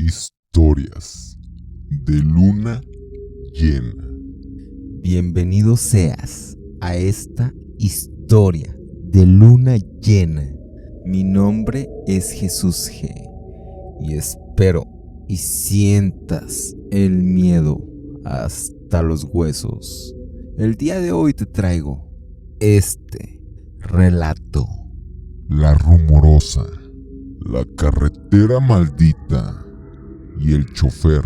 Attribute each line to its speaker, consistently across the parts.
Speaker 1: Historias de luna llena.
Speaker 2: Bienvenido seas a esta historia de luna llena. Mi nombre es Jesús G. Y espero y sientas el miedo hasta los huesos. El día de hoy te traigo este relato.
Speaker 1: La rumorosa, la carretera maldita y el chofer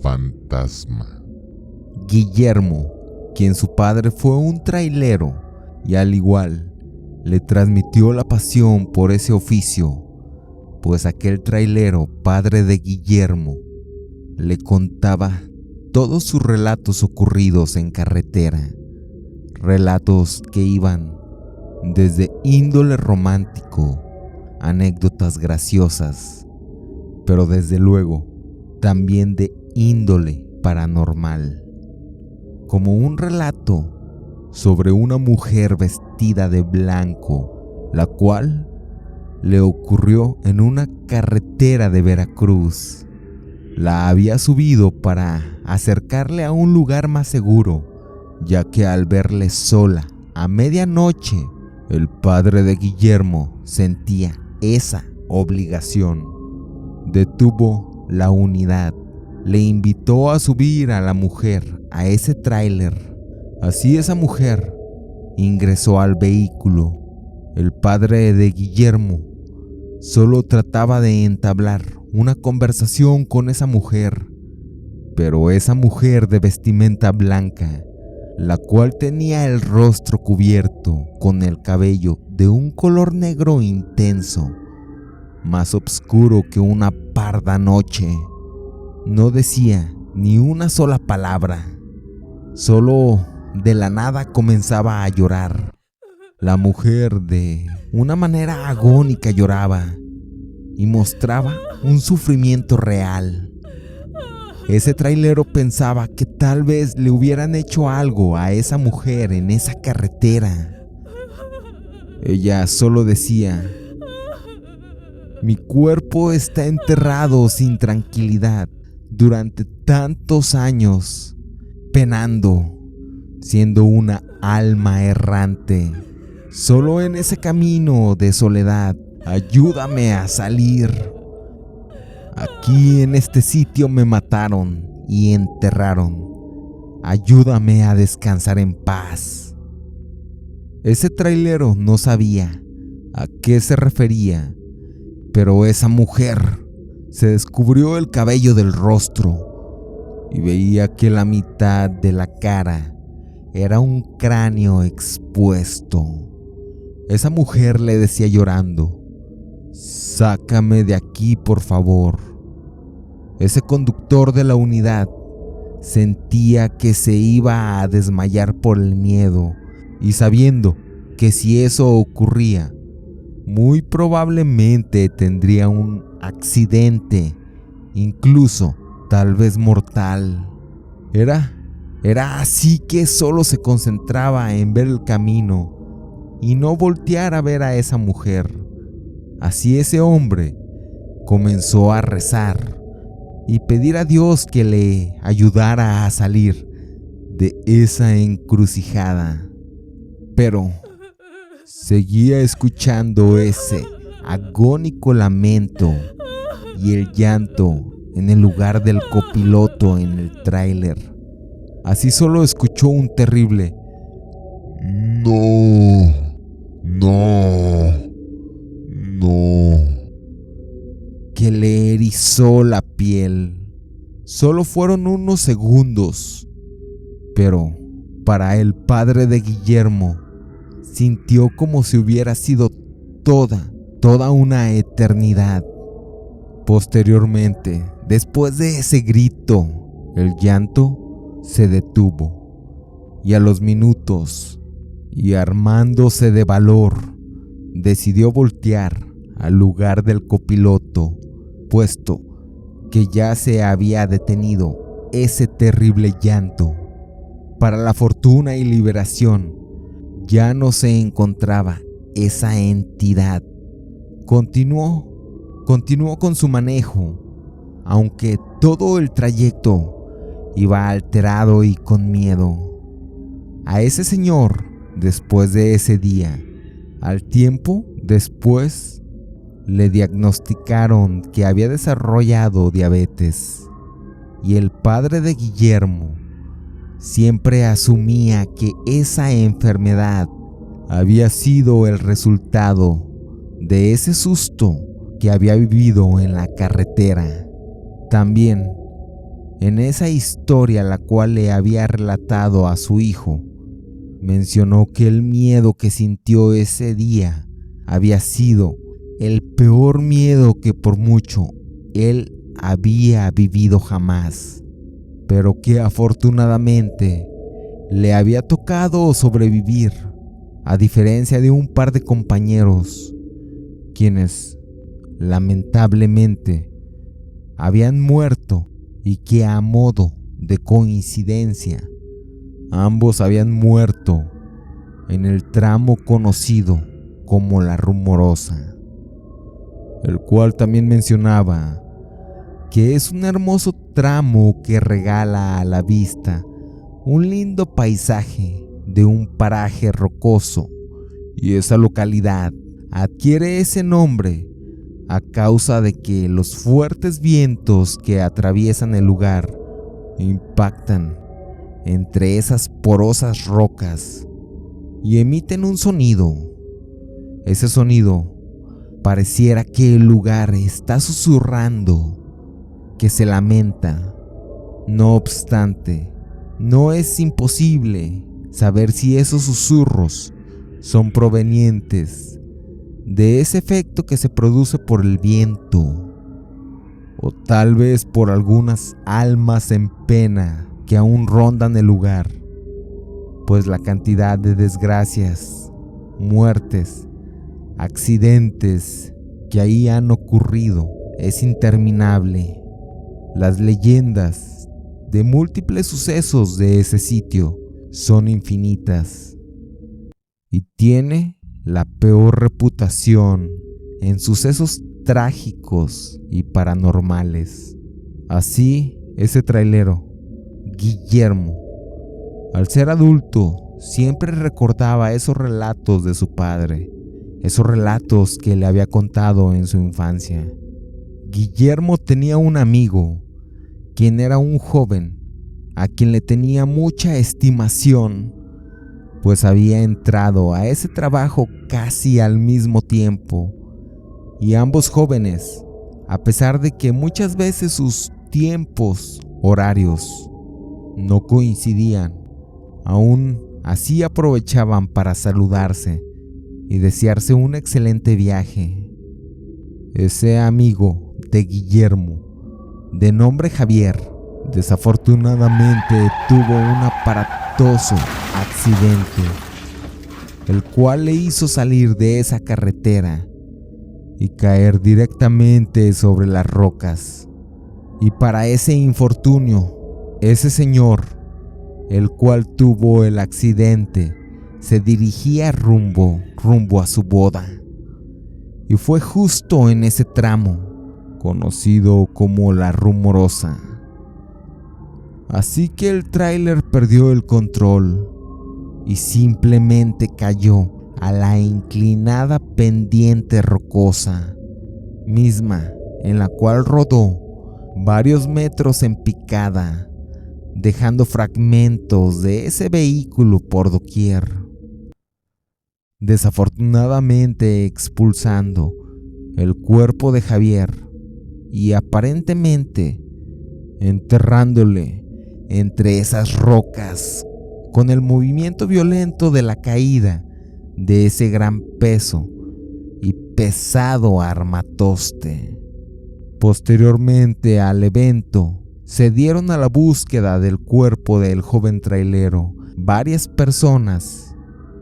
Speaker 1: fantasma.
Speaker 2: Guillermo, quien su padre fue un trailero y al igual le transmitió la pasión por ese oficio, pues aquel trailero, padre de Guillermo, le contaba todos sus relatos ocurridos en carretera, relatos que iban desde índole romántico, anécdotas graciosas, pero desde luego también de índole paranormal, como un relato sobre una mujer vestida de blanco, la cual le ocurrió en una carretera de Veracruz. La había subido para acercarle a un lugar más seguro, ya que al verle sola a medianoche, el padre de Guillermo sentía esa obligación. Detuvo la unidad, le invitó a subir a la mujer a ese tráiler. Así esa mujer ingresó al vehículo. El padre de Guillermo solo trataba de entablar una conversación con esa mujer, pero esa mujer de vestimenta blanca, la cual tenía el rostro cubierto con el cabello de un color negro intenso, más oscuro que una parda noche, no decía ni una sola palabra, solo de la nada comenzaba a llorar. La mujer de una manera agónica lloraba y mostraba un sufrimiento real. Ese trailero pensaba que tal vez le hubieran hecho algo a esa mujer en esa carretera. Ella solo decía: mi cuerpo está enterrado sin tranquilidad durante tantos años, penando, siendo una alma errante, solo en ese camino de soledad. Ayúdame a salir. Aquí en este sitio me mataron y enterraron. Ayúdame a descansar en paz. Ese trailero no sabía a qué se refería, pero esa mujer se descubrió el cabello del rostro y veía que la mitad de la cara era un cráneo expuesto. Esa mujer le decía llorando: sácame de aquí, por favor. Ese conductor de la unidad sentía que se iba a desmayar por el miedo y sabiendo que si eso ocurría, muy probablemente tendría un accidente, incluso tal vez mortal. Era así que solo se concentraba en ver el camino y no voltear a ver a esa mujer. Así ese hombre comenzó a rezar y pedir a Dios que le ayudara a salir de esa encrucijada. Pero seguía escuchando ese agónico lamento y el llanto en el lugar del copiloto en el tráiler. Así solo escuchó un terrible
Speaker 1: No,
Speaker 2: que le erizó la piel. Solo fueron unos segundos, pero para el padre de Guillermo sintió como si hubiera sido toda una eternidad. Posteriormente, después de ese grito, el llanto se detuvo y a los minutos, y armándose de valor, decidió voltear al lugar del copiloto, puesto que ya se había detenido ese terrible llanto. Para la fortuna y liberación, ya no se encontraba esa entidad. Continuó con su manejo, aunque todo el trayecto iba alterado y con miedo. A ese señor, después de ese día, al tiempo después, le diagnosticaron que había desarrollado diabetes, y el padre de Guillermo siempre asumía que esa enfermedad había sido el resultado de ese susto que había vivido en la carretera. También, en esa historia la cual le había relatado a su hijo, mencionó que el miedo que sintió ese día había sido el peor miedo que por mucho él había vivido jamás, pero que afortunadamente le había tocado sobrevivir, a diferencia de un par de compañeros, quienes lamentablemente habían muerto, y que a modo de coincidencia, ambos habían muerto en el tramo conocido como La Rumorosa, el cual también mencionaba que es un hermoso tramo que regala a la vista un lindo paisaje de un paraje rocoso, y esa localidad adquiere ese nombre a causa de que los fuertes vientos que atraviesan el lugar impactan entre esas porosas rocas y emiten un sonido. Ese sonido pareciera que el lugar está susurrando, que se lamenta. No obstante, no es imposible saber si esos susurros son provenientes de ese efecto que se produce por el viento, o tal vez por algunas almas en pena que aún rondan el lugar, pues la cantidad de desgracias, muertes, accidentes que ahí han ocurrido es interminable. Las leyendas de múltiples sucesos de ese sitio son infinitas, y tiene la peor reputación en sucesos trágicos y paranormales. Así, ese trailero, Guillermo, al ser adulto, siempre recordaba esos relatos de su padre, esos relatos que le había contado en su infancia. Guillermo tenía un amigo, quien era un joven, a quien le tenía mucha estimación, pues había entrado a ese trabajo casi al mismo tiempo, y ambos jóvenes, a pesar de que muchas veces sus tiempos horarios no coincidían, aún así aprovechaban para saludarse y desearse un excelente viaje. Ese amigo de Guillermo, de nombre Javier, desafortunadamente tuvo un aparatoso accidente, el cual le hizo salir de esa carretera y caer directamente sobre las rocas. Y para ese infortunio, ese señor, el cual tuvo el accidente, se dirigía rumbo a su boda. Y fue justo en ese tramo, conocido como La Rumorosa. Así que el tráiler perdió el control y simplemente cayó a la inclinada pendiente rocosa, misma en la cual rodó varios metros en picada, dejando fragmentos de ese vehículo por doquier, desafortunadamente expulsando el cuerpo de Javier y aparentemente enterrándole entre esas rocas con el movimiento violento de la caída de ese gran peso y pesado armatoste. Posteriormente al evento, se dieron a la búsqueda del cuerpo del joven trailero varias personas,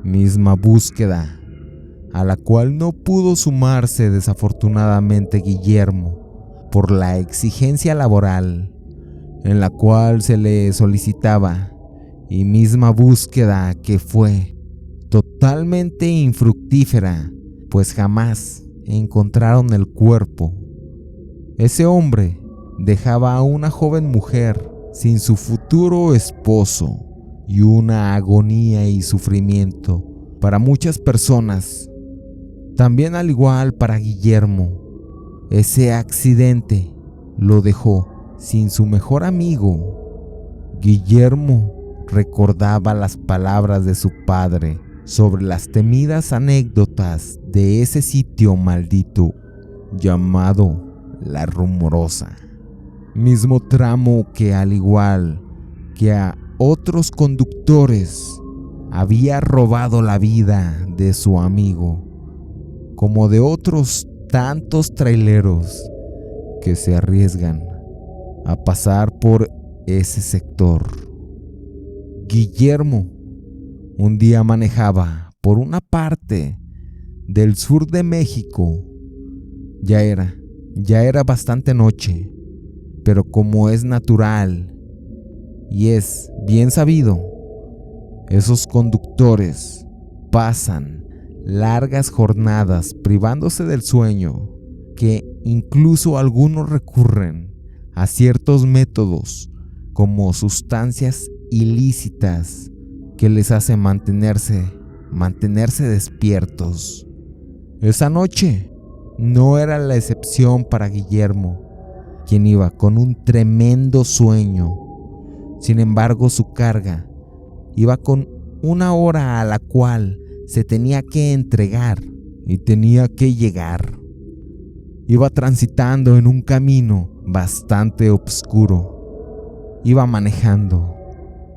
Speaker 2: misma búsqueda a la cual no pudo sumarse desafortunadamente Guillermo por la exigencia laboral en la cual se le solicitaba, y misma búsqueda que fue totalmente infructífera, pues jamás encontraron el cuerpo. Ese hombre dejaba a una joven mujer sin su futuro esposo y una agonía y sufrimiento para muchas personas. También, al igual para Guillermo, ese accidente lo dejó sin su mejor amigo. Guillermo recordaba las palabras de su padre sobre las temidas anécdotas de ese sitio maldito llamado La Rumorosa. Mismo tramo que, al igual que a otros conductores, había robado la vida de su amigo, como de otros tantos traileros que se arriesgan a pasar por ese sector. Guillermo un día manejaba por una parte del sur de México. Ya era bastante noche, pero como es natural y es bien sabido, esos conductores pasan largas jornadas privándose del sueño, que incluso algunos recurren a ciertos métodos como sustancias ilícitas que les hacen mantenerse despiertos. Esa noche no era la excepción para Guillermo, quien iba con un tremendo sueño. Sin embargo, su carga iba con una hora a la cual se tenía que entregar y tenía que llegar. Iba transitando en un camino bastante oscuro. Iba manejando.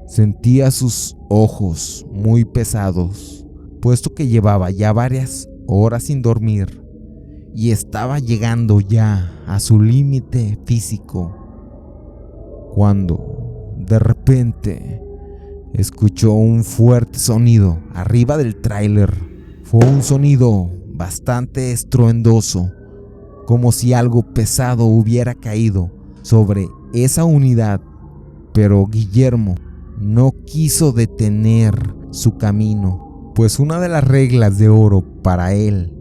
Speaker 2: Sentía sus ojos muy pesados, puesto que llevaba ya varias horas sin dormir y estaba llegando ya a su límite físico, cuando de repente escuchó un fuerte sonido arriba del tráiler. Fue un sonido bastante estruendoso, como si algo pesado hubiera caído sobre esa unidad. Pero Guillermo no quiso detener su camino, pues una de las reglas de oro para él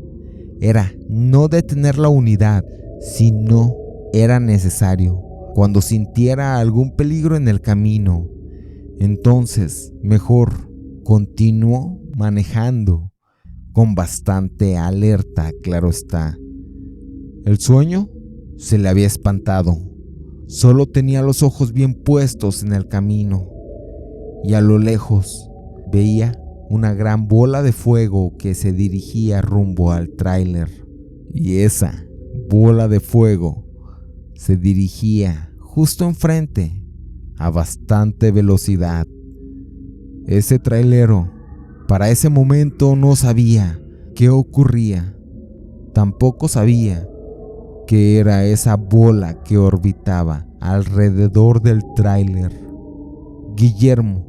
Speaker 2: era no detener la unidad si no era necesario. Cuando sintiera algún peligro en el camino, entonces mejor continuó manejando con bastante alerta, claro está. El sueño se le había espantado. Solo tenía los ojos bien puestos en el camino y a lo lejos veía una gran bola de fuego que se dirigía rumbo al tráiler. Y esa bola de fuego se dirigía justo enfrente a bastante velocidad. Ese trailero para ese momento no sabía qué ocurría. Tampoco sabía qué era esa bola que orbitaba alrededor del tráiler. Guillermo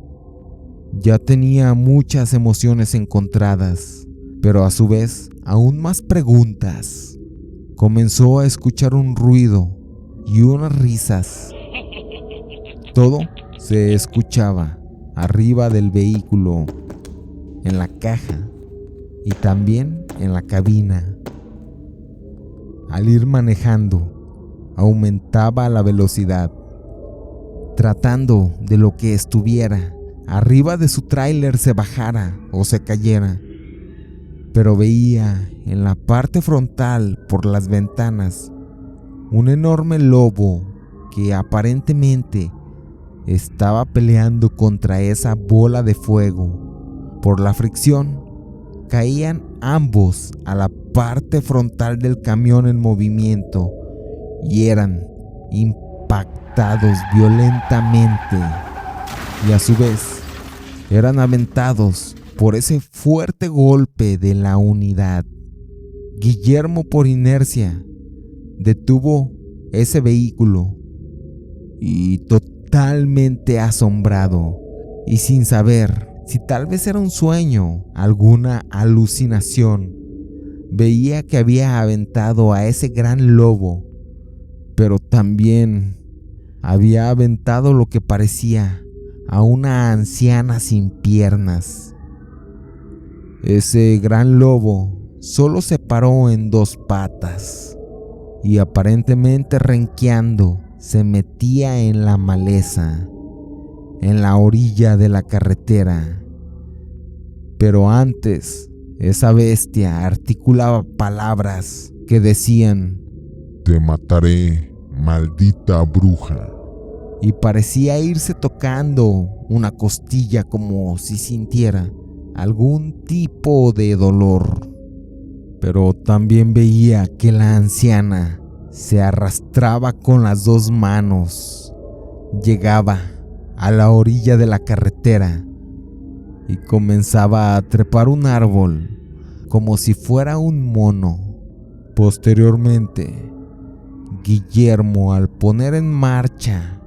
Speaker 2: ya tenía muchas emociones encontradas, pero a su vez aún más preguntas. Comenzó a escuchar un ruido y unas risas. Todo se escuchaba arriba del vehículo, en la caja y también en la cabina. Al ir manejando, aumentaba la velocidad, tratando de lo que estuviera arriba de su tráiler se bajara o se cayera. Pero veía en la parte frontal, por las ventanas, un enorme lobo que aparentemente estaba peleando contra esa bola de fuego. Por la fricción, caían ambos a la parte frontal del camión en movimiento y eran impactados violentamente, y a su vez eran aventados por ese fuerte golpe de la unidad. Guillermo, por inercia, detuvo ese vehículo y, totalmente asombrado y sin saber si tal vez era un sueño, alguna alucinación, veía que había aventado a ese gran lobo, pero también había aventado lo que parecía a una anciana sin piernas. Ese gran lobo solo se paró en dos patas y, aparentemente renqueando, se metía en la maleza, en la orilla de la carretera. Pero antes, esa bestia articulaba palabras que decían:
Speaker 1: te mataré, maldita bruja.
Speaker 2: Y parecía irse tocando una costilla como si sintiera algún tipo de dolor. Pero también veía que la anciana se arrastraba con las 2 manos. Llegaba a la orilla de la carretera y comenzaba a trepar un árbol como si fuera un mono. Posteriormente, Guillermo, al poner en marcha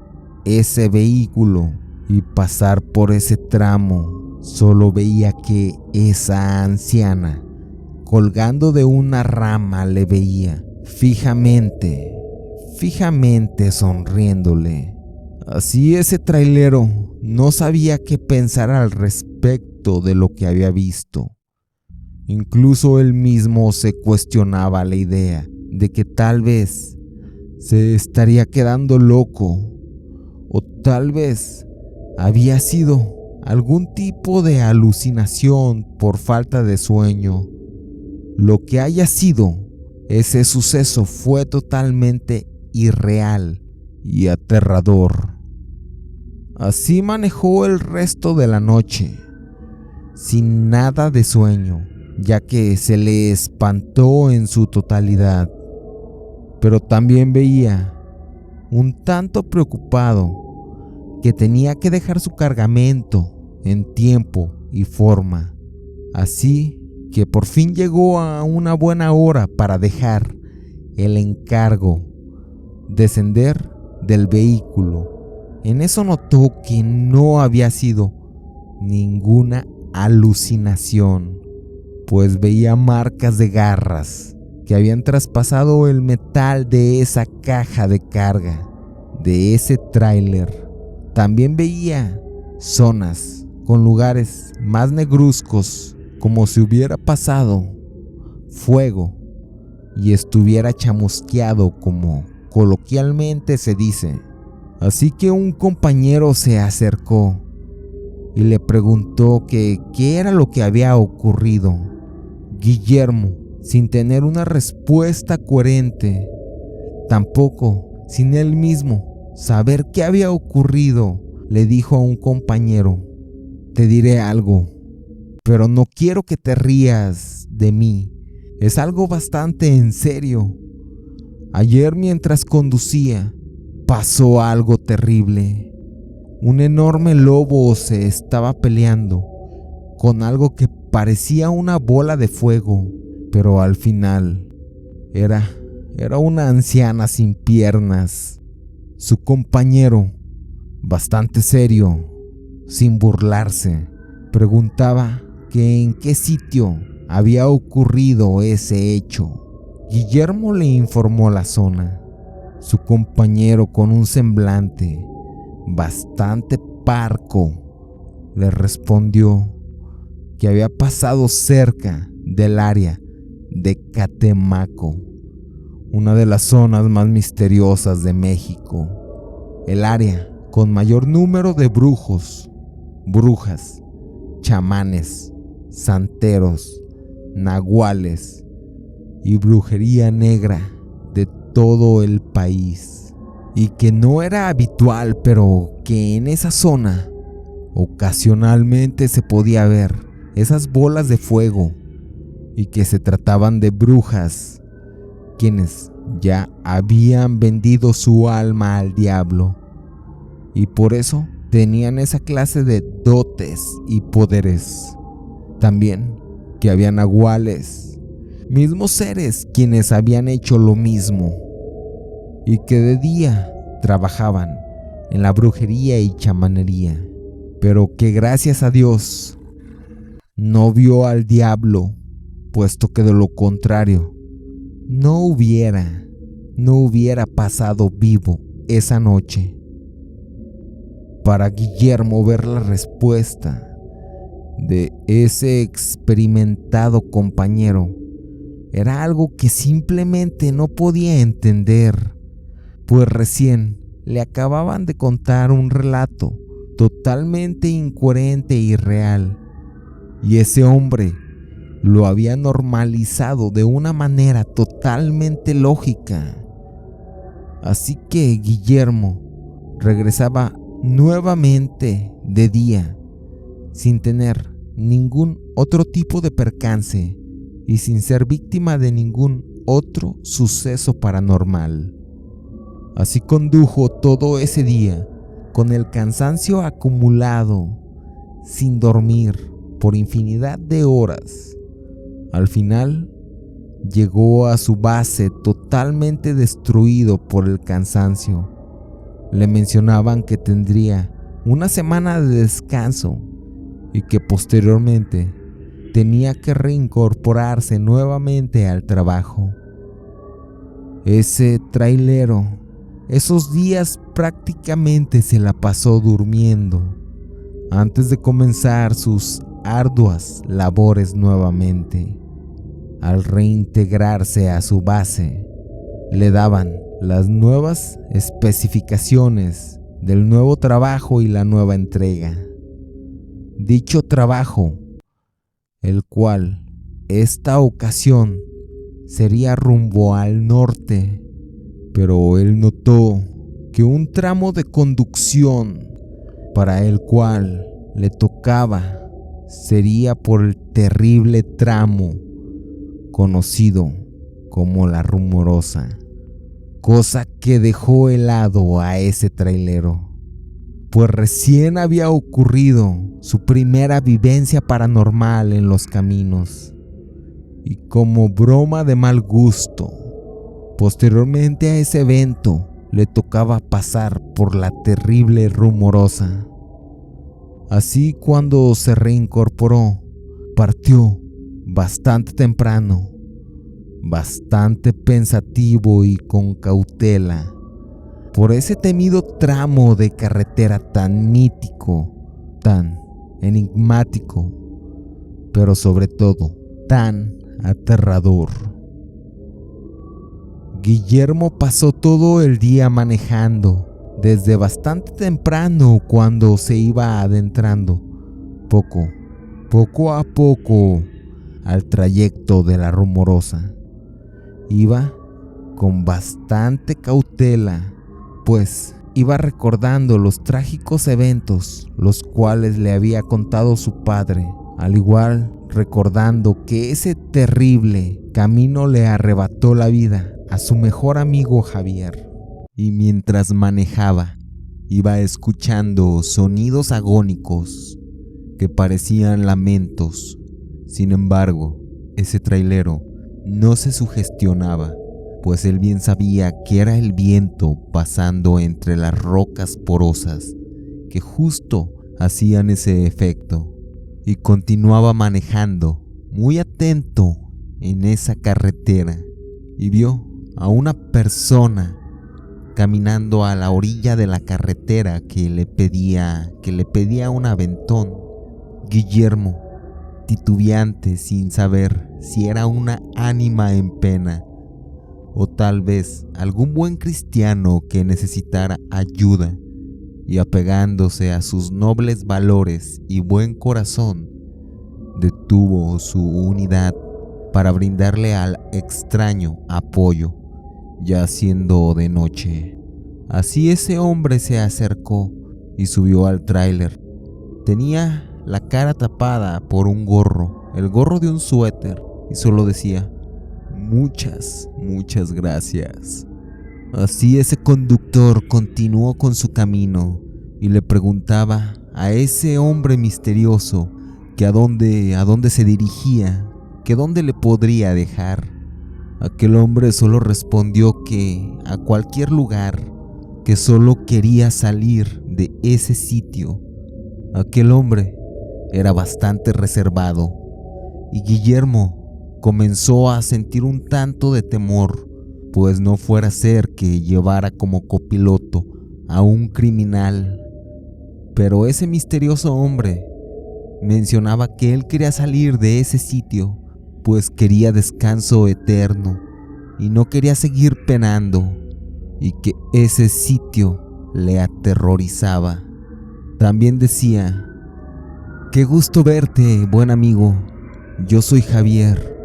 Speaker 2: ese vehículo y pasar por ese tramo, solo veía que esa anciana, colgando de una rama, le veía fijamente sonriéndole. Así ese trailero no sabía qué pensar al respecto de lo que había visto. Incluso él mismo se cuestionaba la idea de que tal vez se estaría quedando loco, o tal vez había sido algún tipo de alucinación por falta de sueño. Lo que haya sido, ese suceso fue totalmente irreal y aterrador. Así manejó el resto de la noche, sin nada de sueño, ya que se le espantó en su totalidad. Pero también veía, un tanto preocupado, que tenía que dejar su cargamento en tiempo y forma. Así que por fin llegó a una buena hora para dejar el encargo, descender del vehículo. En eso notó que no había sido ninguna alucinación, pues veía marcas de garras que habían traspasado el metal de esa caja de carga, de ese tráiler. También veía zonas con lugares más negruzcos, como si hubiera pasado fuego y estuviera chamusqueado, como coloquialmente se dice. Así que un compañero se acercó y le preguntó que qué era lo que había ocurrido. Guillermo, sin tener una respuesta coherente, tampoco sin él mismo saber qué había ocurrido, le dijo a un compañero: te diré algo, pero no quiero que te rías de mí. Es algo bastante en serio. Ayer, mientras conducía, pasó algo terrible. Un enorme lobo se estaba peleando con algo que parecía una bola de fuego, pero al final era una anciana sin piernas. Su compañero, bastante serio, sin burlarse, preguntaba que en qué sitio había ocurrido ese hecho. Guillermo le informó la zona. Su compañero, con un semblante bastante parco, le respondió que había pasado cerca del área de Catemaco, una de las zonas más misteriosas de México, el área con mayor número de brujos, brujas, chamanes, santeros, nahuales y brujería negra de todo el país, y que no era habitual, pero que en esa zona ocasionalmente se podía ver esas bolas de fuego, y que se trataban de brujas quienes ya habían vendido su alma al diablo, y por eso tenían esa clase de dotes y poderes. También que había nahuales, mismos seres quienes habían hecho lo mismo, y que de día trabajaban en la brujería y chamanería, pero que gracias a Dios no vio al diablo, puesto que de lo contrario no hubiera pasado vivo esa noche. Para Guillermo, ver la respuesta de ese experimentado compañero era algo que simplemente no podía entender, pues recién le acababan de contar un relato totalmente incoherente e irreal, y ese hombre lo había normalizado de una manera totalmente lógica. Así que Guillermo regresaba nuevamente de día, sin tener ningún otro tipo de percance y sin ser víctima de ningún otro suceso paranormal. Así condujo todo ese día, con el cansancio acumulado, sin dormir por infinidad de horas. Al final, llegó a su base totalmente destruido por el cansancio. Le mencionaban que tendría una semana de descanso y que posteriormente tenía que reincorporarse nuevamente al trabajo. Ese trailero, esos días prácticamente se la pasó durmiendo antes de comenzar sus arduas labores nuevamente. Al reintegrarse a su base, le daban las nuevas especificaciones del nuevo trabajo y la nueva entrega. Dicho trabajo, el cual esta ocasión sería rumbo al norte, pero él notó que un tramo de conducción para el cual le tocaba sería por el terrible tramo conocido como La Rumorosa, cosa que dejó helado a ese trailero, pues recién había ocurrido su primera vivencia paranormal en los caminos, y como broma de mal gusto, posteriormente a ese evento le tocaba pasar por la terrible Rumorosa. Así, cuando se reincorporó, partió bastante temprano, bastante pensativo y con cautela, por ese temido tramo de carretera tan mítico, tan enigmático, pero sobre todo tan aterrador. Guillermo pasó todo el día manejando, desde bastante temprano, cuando se iba adentrando poco a poco al trayecto de La Rumorosa. Iba con bastante cautela, pues iba recordando los trágicos eventos los cuales le había contado su padre, al igual recordando que ese terrible camino le arrebató la vida a su mejor amigo Javier. Y mientras manejaba, iba escuchando sonidos agónicos que parecían lamentos. Sin embargo, ese trailero no se sugestionaba, pues él bien sabía que era el viento pasando entre las rocas porosas que justo hacían ese efecto, y continuaba manejando muy atento en esa carretera, y vio a una persona caminando a la orilla de la carretera que le pedía un aventón. Guillermo, titubeante, sin saber si era una ánima en pena o tal vez algún buen cristiano que necesitara ayuda, y apegándose a sus nobles valores y buen corazón, detuvo su unidad para brindarle al extraño apoyo, ya siendo de noche. Así ese hombre se acercó y subió al tráiler. Tenía la cara tapada por un gorro, el gorro de un suéter, y solo decía: muchas gracias. Así ese conductor continuó con su camino y le preguntaba a ese hombre misterioso que a dónde se dirigía, que dónde le podría dejar. Aquel hombre solo respondió que a cualquier lugar, que solo quería salir de ese sitio. Aquel hombre era bastante reservado, y Guillermo comenzó a sentir un tanto de temor, pues no fuera a ser que llevara como copiloto a un criminal. Pero ese misterioso hombre mencionaba que él quería salir de ese sitio, pues quería descanso eterno y no quería seguir penando, y que ese sitio le aterrorizaba. También decía: «Qué gusto verte, buen amigo. Yo soy Javier.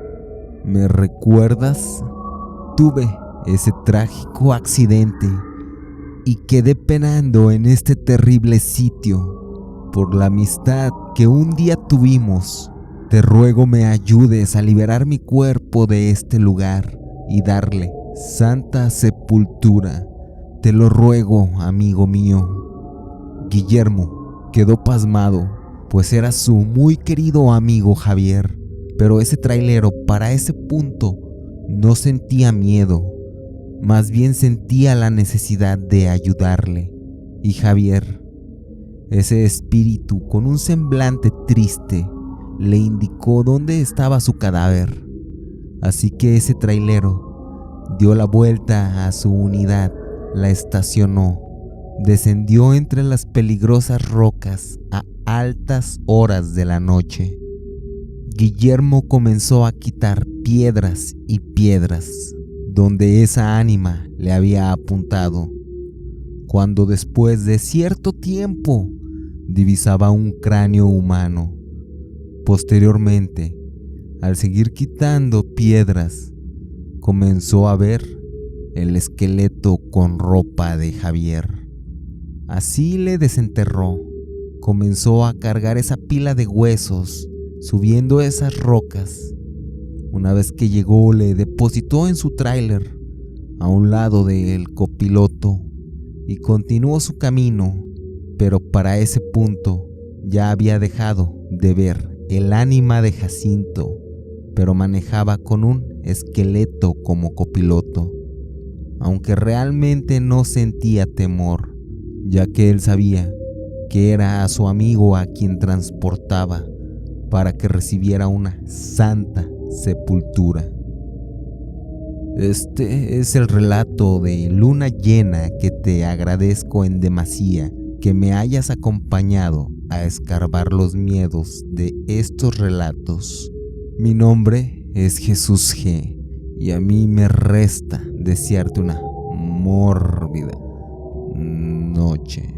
Speaker 2: ¿Me recuerdas? Tuve ese trágico accidente y quedé penando en este terrible sitio por la amistad que un día tuvimos. Te ruego me ayudes a liberar mi cuerpo de este lugar y darle santa sepultura. Te lo ruego, amigo mío». Guillermo quedó pasmado, pues era su muy querido amigo Javier, pero ese trailero para ese punto no sentía miedo, más bien sentía la necesidad de ayudarle. Y Javier, ese espíritu con un semblante triste, le indicó dónde estaba su cadáver. Así que ese trailero dio la vuelta a su unidad, la estacionó, descendió entre las peligrosas rocas a altas horas de la noche. Guillermo comenzó a quitar piedras y piedras donde esa ánima le había apuntado, cuando después de cierto tiempo divisaba un cráneo humano. Posteriormente, al seguir quitando piedras, comenzó a ver el esqueleto con ropa de Javier. Así le desenterró. Comenzó a cargar esa pila de huesos, subiendo esas rocas. Una vez que llegó, le depositó en su tráiler a un lado del copiloto y continuó su camino, pero para ese punto ya había dejado de ver el ánima de Jacinto, pero manejaba con un esqueleto como copiloto, aunque realmente no sentía temor, ya que él sabía que era a su amigo a quien transportaba para que recibiera una santa sepultura. Este es el relato de Luna Llena, que te agradezco en demasía que me hayas acompañado a escarbar los miedos de estos relatos. Mi nombre es Jesús G. y a mí me resta desearte una mórbida noche.